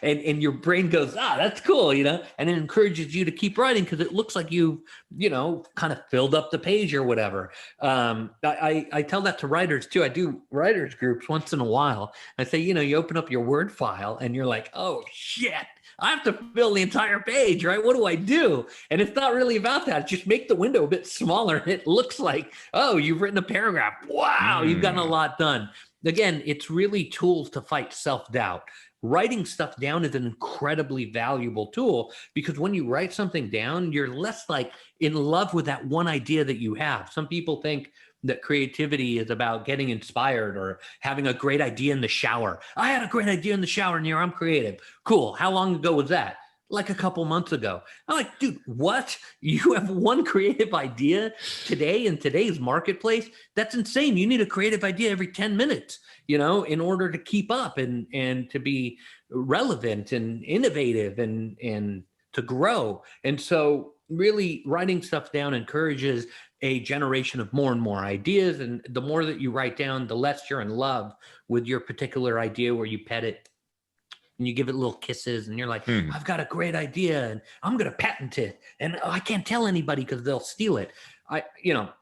and your brain goes, that's cool, and it encourages you to keep writing because it looks like you've, kind of filled up the page or whatever. I tell that to writers too. I do writers groups once in a while. I say, you open up your Word file and you're like, oh shit, I have to fill the entire page, right? What do I do? And it's not really about that. Just make the window a bit smaller. And it looks like, oh, you've written a paragraph. Wow, you've gotten a lot done. Again, it's really tools to fight self-doubt. Writing stuff down is an incredibly valuable tool because when you write something down, you're less like in love with that one idea that you have. Some people think that creativity is about getting inspired or having a great idea in the shower. I had a great idea in the shower, Nir. I'm creative. Cool. How long ago was that? Like a couple months ago. I'm like, dude, what? You have one creative idea today in today's marketplace? That's insane. You need a creative idea every 10 minutes, in order to keep up and to be relevant and innovative and to grow. And so really writing stuff down encourages a generation of more and more ideas. And the more that you write down, the less you're in love with your particular idea where you pet it and you give it little kisses and you're like, I've got a great idea and I'm going to patent it. And I can't tell anybody because they'll steal it. I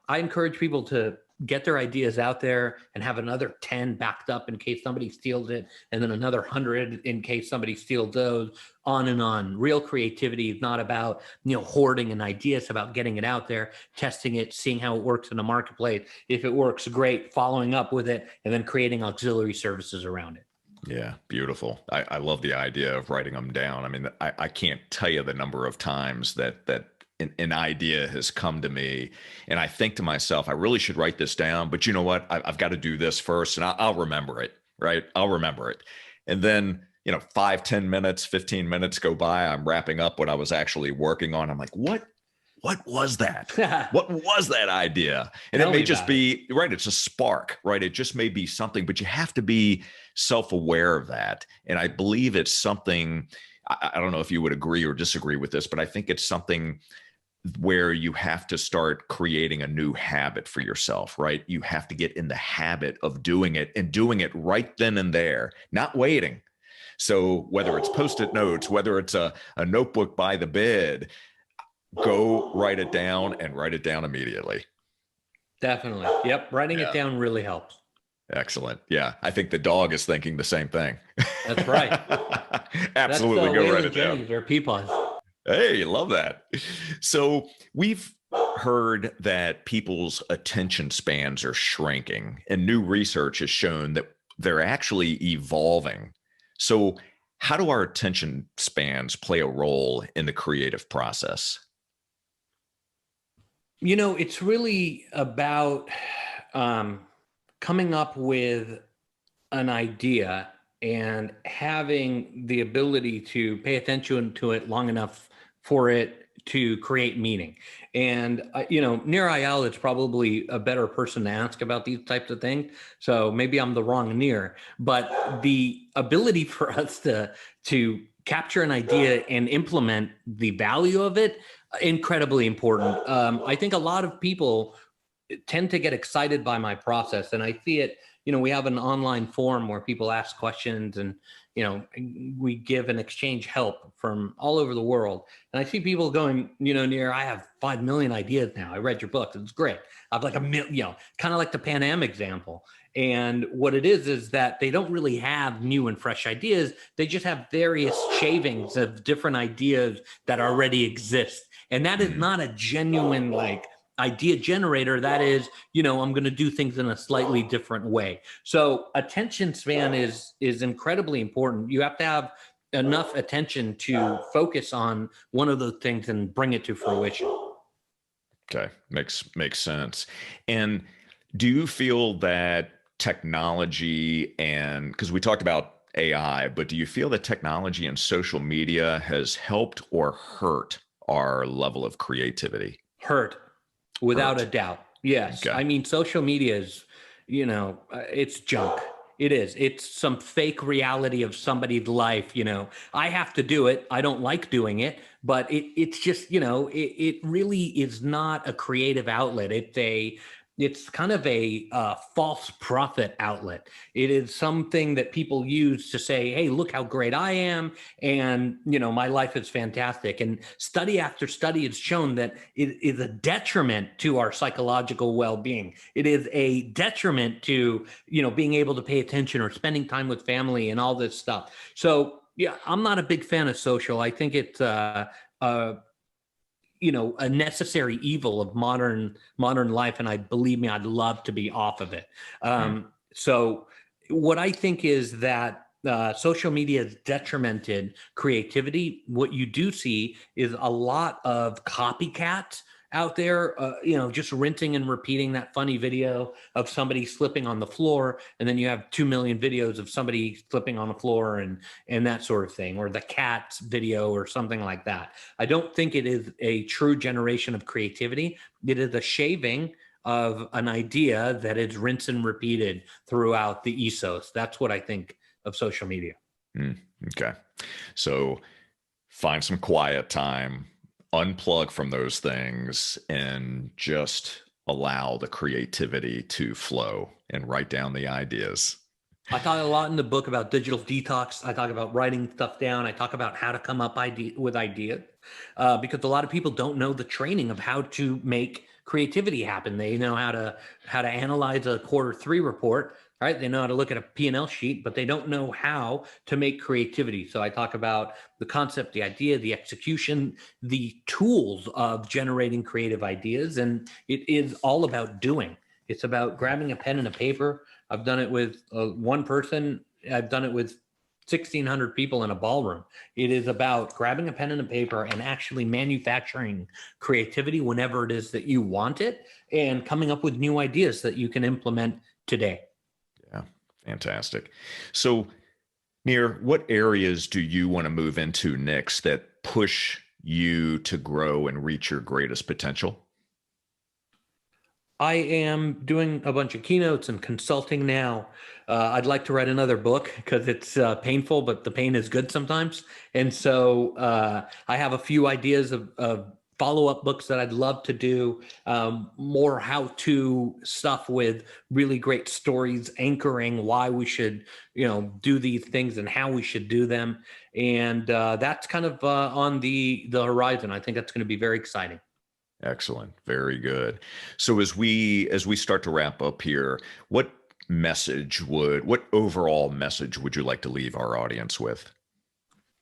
encourage people to get their ideas out there and have another 10 backed up in case somebody steals it. And then another 100 in case somebody steals those, on and on. Real creativity is not about, hoarding an idea. It's about getting it out there, testing it, seeing how it works in the marketplace. If it works, great, following up with it, and then creating auxiliary services around it. Yeah, beautiful. I love the idea of writing them down. I mean, I can't tell you the number of times that an idea has come to me and I think to myself, I really should write this down, but you know what? I've got to do this first and I'll remember it, right? I'll remember it. And then, 5, 10 minutes, 15 minutes go by. I'm wrapping up what I was actually working on. I'm like, what was that? What was that idea? And it may just be, right, it's a spark, right? It just may be something, but you have to be self-aware of that. And I believe it's something, I don't know if you would agree or disagree with this, but I think it's something where you have to start creating a new habit for yourself, right? You have to get in the habit of doing it and doing it right then and there, not waiting. So whether it's Post-it notes, whether it's a notebook by the bed, go write it down and write it down immediately. Definitely. Yep. Writing it down really helps. Excellent. Yeah. I think the dog is thinking the same thing. That's right. Absolutely. That's, go write it down. Or peapod. Hey, love that. So we've heard that people's attention spans are shrinking and new research has shown that they're actually evolving. So how do our attention spans play a role in the creative process? It's really about coming up with an idea and having the ability to pay attention to it long enough for it to create meaning. And, Nir Ayal is probably a better person to ask about these types of things. So maybe I'm the wrong Nir, but the ability for us to capture an idea and implement the value of it, incredibly important. I think a lot of people tend to get excited by my process, and I see it. We have an online forum where people ask questions and, we give and exchange help from all over the world. And I see people going, Nir, I have 5 million ideas now. I read your book. It's great. I have like a million, kind of like the Pan Am example. And what it is that they don't really have new and fresh ideas. They just have various shavings of different ideas that already exist. And that is not a genuine, idea generator, that is, I'm going to do things in a slightly different way. So attention span is incredibly important. You have to have enough attention to focus on one of those things and bring it to fruition. Okay, makes sense. And do you feel that technology, and because we talked about AI, but do you feel that technology and social media has helped or hurt our level of creativity? Hurt, without a Hurt. doubt. Yes. Okay. I mean, social media is, it's junk. It is. It's some fake reality of somebody's life. I have to do it. I don't like doing it, but it's just, it really is not a creative outlet. It's kind of a false profit outlet. It is something that people use to say, "Hey, look how great I am, and my life is fantastic." And study after study has shown that it is a detriment to our psychological well-being. It is a detriment to being able to pay attention or spending time with family and all this stuff. So yeah, I'm not a big fan of social. I think it's a necessary evil of modern life, and believe me, I'd love to be off of it. Hmm. So what I think is that social media has detrimented creativity. What you do see is a lot of copycats out there, just rinsing and repeating that funny video of somebody slipping on the floor, and then you have 2 million videos of somebody slipping on the floor and that sort of thing, or the cat's video or something like that. I don't think it is a true generation of creativity. It is a shaving of an idea that is rinsed and repeated throughout the ethos. That's what I think of social media. Hmm. Okay. So find some quiet time, unplug from those things, and just allow the creativity to flow and write down the ideas. I talk a lot in the book about digital detox. I talk about writing stuff down. I talk about how to come up with ideas, because a lot of people don't know the training of how to make creativity happen. They know how to analyze a quarter three report, right? They know how to look at a P&L sheet, but they don't know how to make creativity. So I talk about the concept, the idea, the execution, the tools of generating creative ideas, and it is all about doing. It's about grabbing a pen and a paper. I've done it with one person. I've done it with 1,600 people in a ballroom. It is about grabbing a pen and a paper and actually manufacturing creativity whenever it is that you want it, and coming up with new ideas that you can implement today. Yeah, fantastic. So, Nir, what areas do you want to move into next that push you to grow and reach your greatest potential? I am doing a bunch of keynotes and consulting now. I'd like to write another book because it's painful, but the pain is good sometimes. And so I have a few ideas of follow-up books that I'd love to do, more how-to stuff with really great stories anchoring why we should, do these things and how we should do them. And that's kind of on the horizon. I think that's going to be very exciting. Excellent. Very good. So as we start to wrap up here, what overall message would you like to leave our audience with?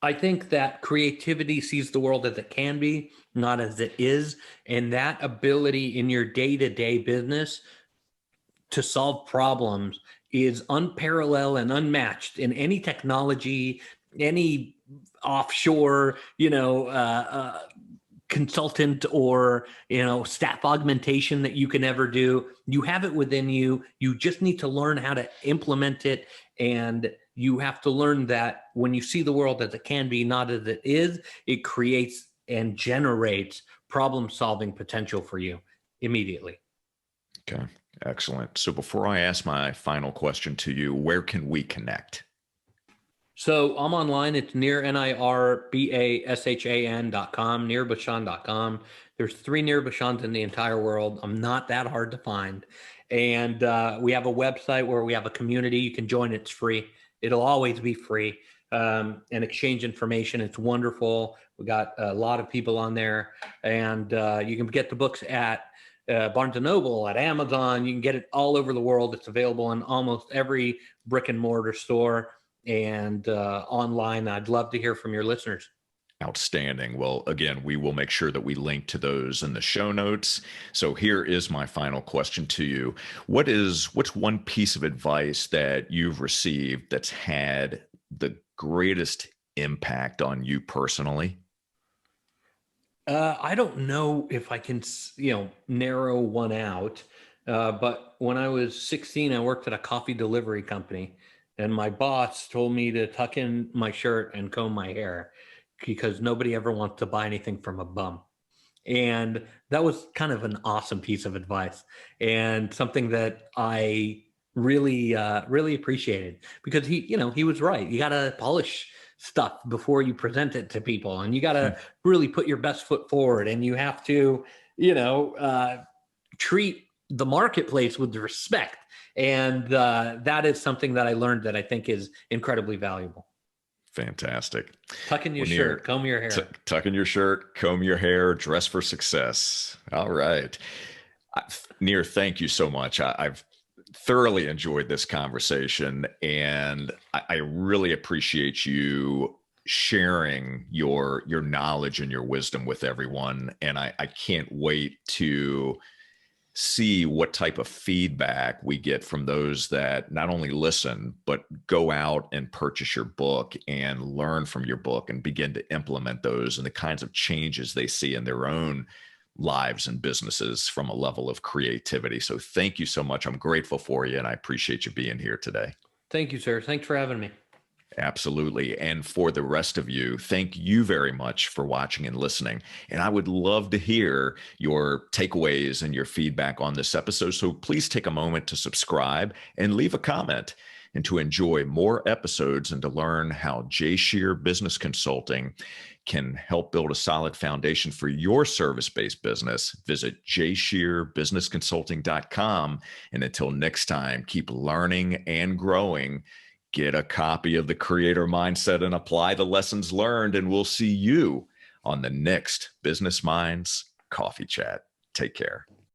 I think that creativity sees the world as it can be, not as it is. And that ability in your day to day business to solve problems is unparalleled and unmatched in any technology, any offshore, consultant or staff augmentation that you can ever do. You have it within you. You just need to learn how to implement it, and you have to learn that when you see the world as it can be, not as it is, it creates and generates problem solving potential for you immediately. Okay. Excellent. So before I ask my final question to you, where can we connect? So I'm online. It's nirbashan.com, nirbashan.com. There's 3 Nir Bashans in the entire world. I'm not that hard to find. And we have a website where we have a community. You can join. It's free. It'll always be free, and exchange information. It's wonderful. We got a lot of people on there. And you can get the books at Barnes & Noble, at Amazon. You can get it all over the world. It's available in almost every brick and mortar store and online. I'd love to hear from your listeners. Outstanding. Well, again, we will make sure that we link to those in the show notes. So here is my final question to you. What's one piece of advice that you've received that's had the greatest impact on you personally? I don't know if I can, narrow one out. But when I was 16, I worked at a coffee delivery company, and my boss told me to tuck in my shirt and comb my hair because nobody ever wants to buy anything from a bum. And that was kind of an awesome piece of advice and something that I really appreciated because he was right. You got to polish stuff before you present it to people, and you got to really put your best foot forward, and you have to, treat the marketplace with respect. And that is something that I learned that I think is incredibly valuable. Fantastic. Tuck in your Well, shirt, comb your hair. tuck in your shirt, comb your hair, dress for success. All right. I, Nir, thank you so much. I've thoroughly enjoyed this conversation, and I really appreciate you sharing your knowledge and your wisdom with everyone. And I can't wait to see what type of feedback we get from those that not only listen, but go out and purchase your book and learn from your book and begin to implement those and the kinds of changes they see in their own lives and businesses from a level of creativity. So thank you so much. I'm grateful for you, and I appreciate you being here today. Thank you, sir. Thanks for having me. Absolutely. And for the rest of you, thank you very much for watching and listening. And I would love to hear your takeaways and your feedback on this episode. So please take a moment to subscribe and leave a comment. And to enjoy more episodes and to learn how J Shear Business Consulting can help build a solid foundation for your service-based business, visit jshearbusinessconsulting.com. And until next time, keep learning and growing. Get a copy of The Creator Mindset and apply the lessons learned, and we'll see you on the next Business Minds Coffee Chat. Take care.